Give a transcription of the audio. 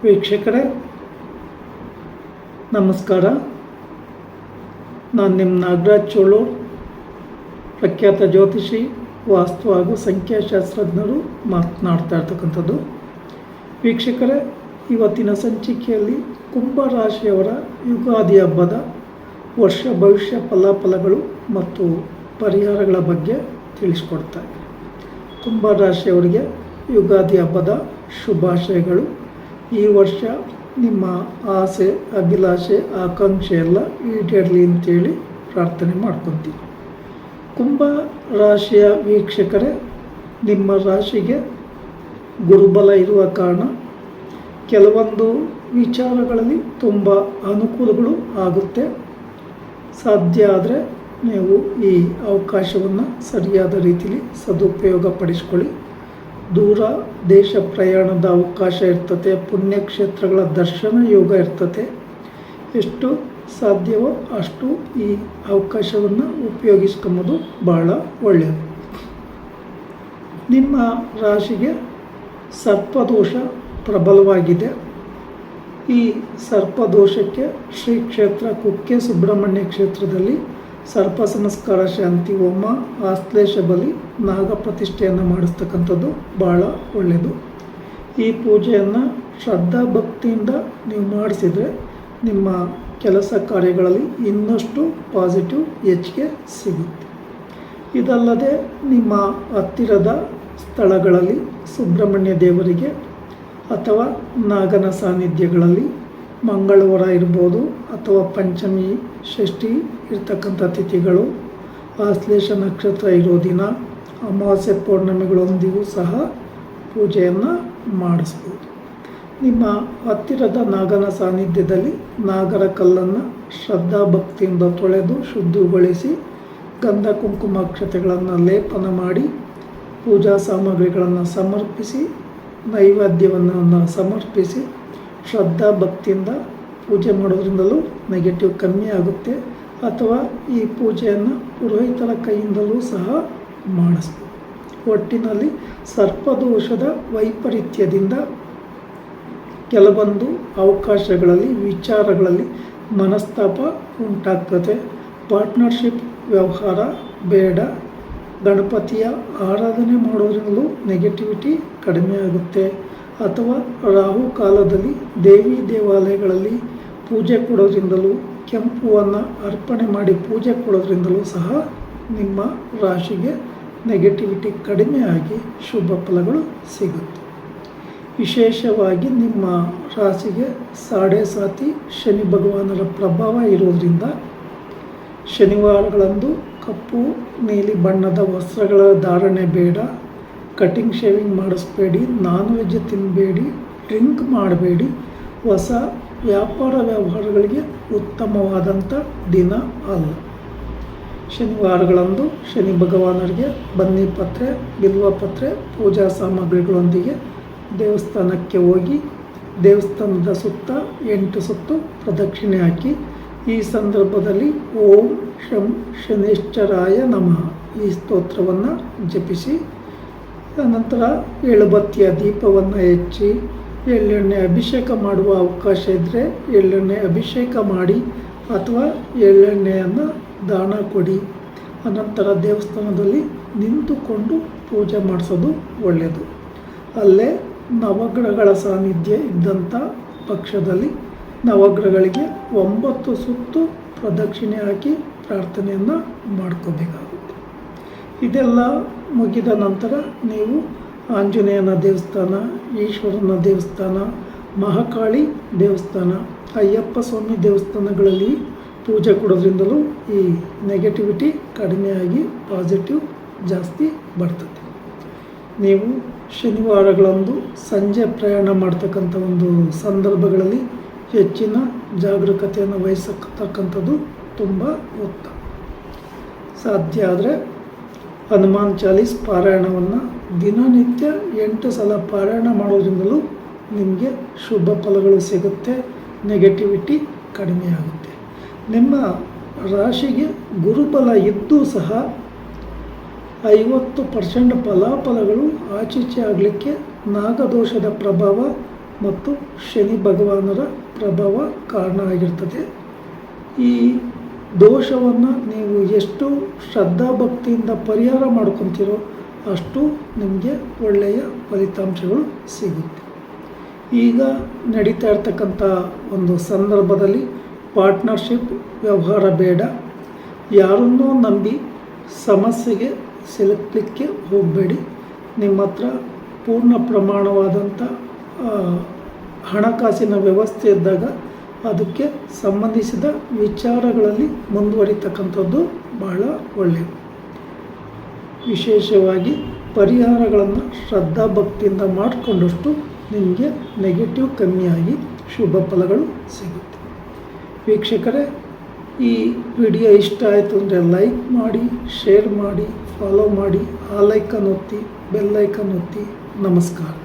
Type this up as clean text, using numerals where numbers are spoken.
ವೀಕ್ಷಕರೇ ನಮಸ್ಕಾರ. ನಾನು ನಿಮ್ಮ ನಾಗರಾಜ್ ಚೋಳೂರ್, ಪ್ರಖ್ಯಾತ ಜ್ಯೋತಿಷಿ, ವಾಸ್ತು ಹಾಗೂ ಸಂಖ್ಯಾಶಾಸ್ತ್ರಜ್ಞರು ಮಾತನಾಡ್ತಾ ಇರ್ತಕ್ಕಂಥದ್ದು. ವೀಕ್ಷಕರೇ, ಇವತ್ತಿನ ಸಂಚಿಕೆಯಲ್ಲಿ ಕುಂಭರಾಶಿಯವರ ಯುಗಾದಿ ಹಬ್ಬದ ವರ್ಷ ಭವಿಷ್ಯ ಫಲಾಫಲಗಳು ಮತ್ತು ಪರಿಹಾರಗಳ ಬಗ್ಗೆ ತಿಳಿಸ್ಕೊಡ್ತಾ ಇದ್ದೀನಿ. ಕುಂಭರಾಶಿಯವರಿಗೆ ಯುಗಾದಿ ಹಬ್ಬದ ಶುಭಾಶಯಗಳು. ಈ ವರ್ಷ ನಿಮ್ಮ ಆಸೆ, ಅಭಿಲಾಷೆ, ಆಕಾಂಕ್ಷೆ ಎಲ್ಲ ಈಡೇರಲಿ ಅಂತೇಳಿ ಪ್ರಾರ್ಥನೆ ಮಾಡ್ಕೊತೀವಿ. ಕುಂಭ ರಾಶಿಯ ವೀಕ್ಷಕರೇ, ನಿಮ್ಮ ರಾಶಿಗೆ ಗುರುಬಲ ಇರುವ ಕಾರಣ ಕೆಲವೊಂದು ವಿಚಾರಗಳಲ್ಲಿ ತುಂಬ ಅನುಕೂಲಗಳು ಆಗುತ್ತೆ. ಸಾಧ್ಯ ಆದರೆ ನೀವು ಈ ಅವಕಾಶವನ್ನು ಸರಿಯಾದ ರೀತಿಯಲ್ಲಿ ಸದುಪಯೋಗ ಪಡಿಸ್ಕೊಳ್ಳಿ. ದೂರ ದೇಶ ಪ್ರಯಾಣದ ಅವಕಾಶ ಇರ್ತದೆ, ಪುಣ್ಯಕ್ಷೇತ್ರಗಳ ದರ್ಶನ ಯೋಗ ಇರ್ತದೆ. ಎಷ್ಟು ಸಾಧ್ಯವೋ ಅಷ್ಟು ಈ ಅವಕಾಶವನ್ನು ಉಪಯೋಗಿಸ್ಕೊಂಬೋದು ಭಾಳ ಒಳ್ಳೆಯದು. ನಿಮ್ಮ ರಾಶಿಗೆ ಸರ್ಪದೋಷ ಪ್ರಬಲವಾಗಿದೆ. ಈ ಸರ್ಪದೋಷಕ್ಕೆ ಶ್ರೀ ಕ್ಷೇತ್ರ ಕುಕ್ಕೆ ಸುಬ್ರಹ್ಮಣ್ಯ ಕ್ಷೇತ್ರದಲ್ಲಿ ಸರ್ಪ ಸಂಸ್ಕಾರ ಶಾಂತಿ ಹೋಮ, ಆಶ್ಲೇಷ ಬಲಿ, ನಾಗ ಪ್ರತಿಷ್ಠೆಯನ್ನು ಮಾಡಿಸ್ತಕ್ಕಂಥದ್ದು ಭಾಳ ಒಳ್ಳೆಯದು. ಈ ಪೂಜೆಯನ್ನು ಶ್ರದ್ಧಾ ಭಕ್ತಿಯಿಂದ ನೀವು ಮಾಡಿಸಿದರೆ ನಿಮ್ಮ ಕೆಲಸ ಕಾರ್ಯಗಳಲ್ಲಿ ಇನ್ನಷ್ಟು ಪಾಸಿಟಿವ್ ಹೆಚ್ಚಿಗೆ ಸಿಗುತ್ತೆ. ಇದಲ್ಲದೆ ನಿಮ್ಮ ಹತ್ತಿರದ ಸ್ಥಳಗಳಲ್ಲಿ ಸುಬ್ರಹ್ಮಣ್ಯ ದೇವರಿಗೆ ಅಥವಾ ನಾಗನ ಸಾನ್ನಿಧ್ಯಗಳಲ್ಲಿ ಮಂಗಳವಾರ ಇರ್ಬೋದು ಅಥವಾ ಪಂಚಮಿ, ಷಷ್ಠಿ ಇರ್ತಕ್ಕಂಥ ತಿಥಿಗಳು, ಆಶ್ಲೇಷ ನಕ್ಷತ್ರ ಇರೋ ದಿನ, ಅಮಾವಾಸ್ಯೆ ಪೌರ್ಣಮಿಗಳೊಂದಿಗೂ ಸಹ ಪೂಜೆಯನ್ನು ಮಾಡಿಸ್ಬೋದು. ನಿಮ್ಮ ಹತ್ತಿರದ ನಾಗನ ಸಾನ್ನಿಧ್ಯದಲ್ಲಿ ನಾಗರ ಕಲ್ಲನ್ನು ಶ್ರದ್ಧಾ ಭಕ್ತಿಯಿಂದ ತೊಳೆದು ಶುದ್ಧಗೊಳಿಸಿ ಗಂಧ ಕುಂಕುಮಾಕ್ಷತೆಗಳನ್ನು ಲೇಪನ ಮಾಡಿ ಪೂಜಾ ಸಾಮಗ್ರಿಗಳನ್ನು ಸಮರ್ಪಿಸಿ ನೈವೇದ್ಯವನ್ನು ಸಮರ್ಪಿಸಿ ಶ್ರದ್ಧಾ ಭಕ್ತಿಯಿಂದ ಪೂಜೆ ಮಾಡೋದ್ರಿಂದಲೂ ನೆಗೆಟಿವ್ ಕಮ್ಮಿ ಆಗುತ್ತೆ. ಅಥವಾ ಈ ಪೂಜೆಯನ್ನು ಪುರೋಹಿತರ ಕೈಯಿಂದಲೂ ಸಹ ಮಾಡಿಸ್ಬೋದು. ಒಟ್ಟಿನಲ್ಲಿ ಸರ್ಪದೋಷದ ವೈಪರೀತ್ಯದಿಂದ ಕೆಲವೊಂದು ಅವಕಾಶಗಳಲ್ಲಿ, ವಿಚಾರಗಳಲ್ಲಿ ಮನಸ್ತಾಪ ಉಂಟಾಗ್ತದೆ. ಪಾರ್ಟ್ನರ್ಶಿಪ್ ವ್ಯವಹಾರ ಬೇಡ. ಗಣಪತಿಯ ಆರಾಧನೆ ಮಾಡೋದ್ರಿಂದಲೂ ನೆಗೆಟಿವಿಟಿ ಕಡಿಮೆ ಆಗುತ್ತೆ. ಅಥವಾ ರಾಹು ಕಾಲದಲ್ಲಿ ದೇವಿ ದೇವಾಲಯಗಳಲ್ಲಿ ಪೂಜೆ ಕೊಡೋದ್ರಿಂದಲೂ, ಕೆಂಪುವನ್ನು ಅರ್ಪಣೆ ಮಾಡಿ ಪೂಜೆ ಕೊಡೋದ್ರಿಂದಲೂ ಸಹ ನಿಮ್ಮ ರಾಶಿಗೆ ನೆಗೆಟಿವಿಟಿ ಕಡಿಮೆ ಆಗಿ ಶುಭ ಫಲಗಳು ಸಿಗುತ್ತೆ. ವಿಶೇಷವಾಗಿ ನಿಮ್ಮ ರಾಶಿಗೆ ಸಾಡೆ ಸಾತಿ ಶನಿ ಭಗವಾನರ ಪ್ರಭಾವ ಇರೋದರಿಂದ ಶನಿವಾರಗಳಂದು ಕಪ್ಪು ನೀಲಿ ಬಣ್ಣದ ವಸ್ತ್ರಗಳ ಧಾರಣೆ ಬೇಡ. ಕಟಿಂಗ್ ಶೇವಿಂಗ್ ಮಾಡಿಸ್ಬೇಡಿ, ನಾನ್ ವೆಜ್ ತಿನ್ನಬೇಡಿ, ಡ್ರಿಂಕ್ ಮಾಡಬೇಡಿ. ಹೊಸ ವ್ಯಾಪಾರ ವ್ಯವಹಾರಗಳಿಗೆ ಉತ್ತಮವಾದಂಥ ದಿನ ಅಲ್ಲ. ಶನಿವಾರಗಳಂದು ಶನಿ ಭಗವಾನರಿಗೆ ಬನ್ನಿ ಪತ್ರೆ, ಬಿಲ್ವ ಪತ್ರೆ, ಪೂಜಾ ಸಾಮಗ್ರಿಗಳೊಂದಿಗೆ ದೇವಸ್ಥಾನಕ್ಕೆ ಹೋಗಿ ದೇವಸ್ಥಾನದ ಸುತ್ತ 8 ಸುತ್ತು ಪ್ರದಕ್ಷಿಣೆ ಹಾಕಿ ಈ ಸಂದರ್ಭದಲ್ಲಿ ಓಂ ಶಂ ಶನೇಶ್ವರಾಯ ನಮಃ ಈ ಸ್ತೋತ್ರವನ್ನು ಜಪಿಸಿ ನಂತರ ಎಳುಬತ್ತಿಯ ದೀಪವನ್ನು ಹಚ್ಚಿ ಎಳ್ಳೆಣ್ಣೆ ಅಭಿಷೇಕ ಮಾಡುವ ಅವಕಾಶ ಇದ್ದರೆ ಎಳ್ಳೆಣ್ಣೆ ಅಭಿಷೇಕ ಮಾಡಿ ಅಥವಾ ಎಳ್ಳೆಣ್ಣೆಯನ್ನು ದಾನ ಕೊಡಿ. ಅನಂತರ ದೇವಸ್ಥಾನದಲ್ಲಿ ನಿಂತುಕೊಂಡು ಪೂಜೆ ಮಾಡಿಸೋದು ಒಳ್ಳೆಯದು. ಅಲ್ಲೇ ನವಗ್ರಹಗಳ ಸಾನ್ನಿಧ್ಯ ಇದ್ದಂಥ ಪಕ್ಷದಲ್ಲಿ ನವಗ್ರಹಗಳಿಗೆ 9 ಸುತ್ತು ಪ್ರದಕ್ಷಿಣೆ ಹಾಕಿ ಪ್ರಾರ್ಥನೆಯನ್ನು ಮಾಡ್ಕೋಬೇಕಾಗುತ್ತೆ. ಇದೆಲ್ಲ ಮುಗಿದ ನಂತರ ನೀವು ಆಂಜನೇಯನ ದೇವಸ್ಥಾನ, ಈಶ್ವರನ ದೇವಸ್ಥಾನ, ಮಹಾಕಾಳಿ ದೇವಸ್ಥಾನ, ಅಯ್ಯಪ್ಪ ಸ್ವಾಮಿ ದೇವಸ್ಥಾನಗಳಲ್ಲಿ ಪೂಜೆ ಕೊಡೋದ್ರಿಂದಲೂ ಈ ನೆಗೆಟಿವಿಟಿ ಕಡಿಮೆಯಾಗಿ ಪಾಸಿಟಿವ್ ಜಾಸ್ತಿ ಬರ್ತದೆ. ನೀವು ಶನಿವಾರಗಳಂದು ಸಂಜೆ ಪ್ರಯಾಣ ಮಾಡ್ತಕ್ಕಂಥ ಒಂದು ಸಂದರ್ಭಗಳಲ್ಲಿ ಹೆಚ್ಚಿನ ಜಾಗರೂಕತೆಯನ್ನು ವಹಿಸತಕ್ಕಂಥದ್ದು ತುಂಬ ಉತ್ತಮ. ಸಾಧ್ಯ ಆದರೆ ಹನುಮಾನ್ ಚಾಲೀಸ್ ಪಾರಾಯಣವನ್ನು ದಿನನಿತ್ಯ 8 ಸಲ ಪಾರಾಯಣ ಮಾಡೋದ್ರಿಂದಲೂ ನಿಮಗೆ ಶುಭ ಫಲಗಳು ಸಿಗುತ್ತೆ, ನೆಗೆಟಿವಿಟಿ ಕಡಿಮೆ ಆಗುತ್ತೆ. ನಿಮ್ಮ ರಾಶಿಗೆ ಗುರುಬಲ ಇದ್ದೂ ಸಹ 50% ಫಲಾಫಲಗಳು ಆಚೀಚೆ ಆಗಲಿಕ್ಕೆ ನಾಗದೋಷದ ಪ್ರಭಾವ ಮತ್ತು ಶನಿ ಭಗವಾನರ ಪ್ರಭಾವ ಕಾರಣ ಆಗಿರ್ತದೆ. ಈ ದೋಷವನ್ನು ನೀವು ಎಷ್ಟು ಶ್ರದ್ಧಾಭಕ್ತಿಯಿಂದ ಪರಿಹಾರ ಮಾಡ್ಕೊತೀರೋ ಅಷ್ಟು ನಿಮಗೆ ಒಳ್ಳೆಯ ಫಲಿತಾಂಶಗಳು ಸಿಗುತ್ತೆ. ಈಗ ನಡೀತಾ ಇರ್ತಕ್ಕಂಥ ಒಂದು ಸಂದರ್ಭದಲ್ಲಿ ಪಾರ್ಟ್ನರ್ಶಿಪ್ ವ್ಯವಹಾರ ಬೇಡ. ಯಾರನ್ನೂ ನಂಬಿ ಸಮಸ್ಯೆಗೆ ಸಿಲುಕಲಿಕ್ಕೆ ಹೋಗಬೇಡಿ. ನಿಮ್ಮ ಹತ್ರ ಪೂರ್ಣ ಪ್ರಮಾಣವಾದಂಥ ಹಣಕಾಸಿನ ವ್ಯವಸ್ಥೆ ಇದ್ದಾಗ ಅದಕ್ಕೆ ಸಂಬಂಧಿಸಿದ ವಿಚಾರಗಳಲ್ಲಿ ಮುಂದುವರಿತಕ್ಕಂಥದ್ದು ಬಹಳ ಒಳ್ಳೆಯದು. ವಿಶೇಷವಾಗಿ ಪರಿಹಾರಗಳನ್ನು ಶ್ರದ್ಧಾಭಕ್ತಿಯಿಂದ ಮಾಡಿಕೊಂಡಷ್ಟು ನಿಮಗೆ ನೆಗೆಟಿವ್ ಕಮ್ಮಿಯಾಗಿ ಶುಭ ಫಲಗಳು ಸಿಗುತ್ತೆ. ವೀಕ್ಷಕರೇ, ಈ ವಿಡಿಯೋ ಇಷ್ಟ ಆಯಿತು ಅಂದರೆ ಲೈಕ್ ಮಾಡಿ, ಶೇರ್ ಮಾಡಿ, ಫಾಲೋ ಮಾಡಿ, ಆ ಲೈಕನ್ ಒತ್ತಿ, ಬೆಲ್ ಐಕನ್ ಒತ್ತಿ. ನಮಸ್ಕಾರ.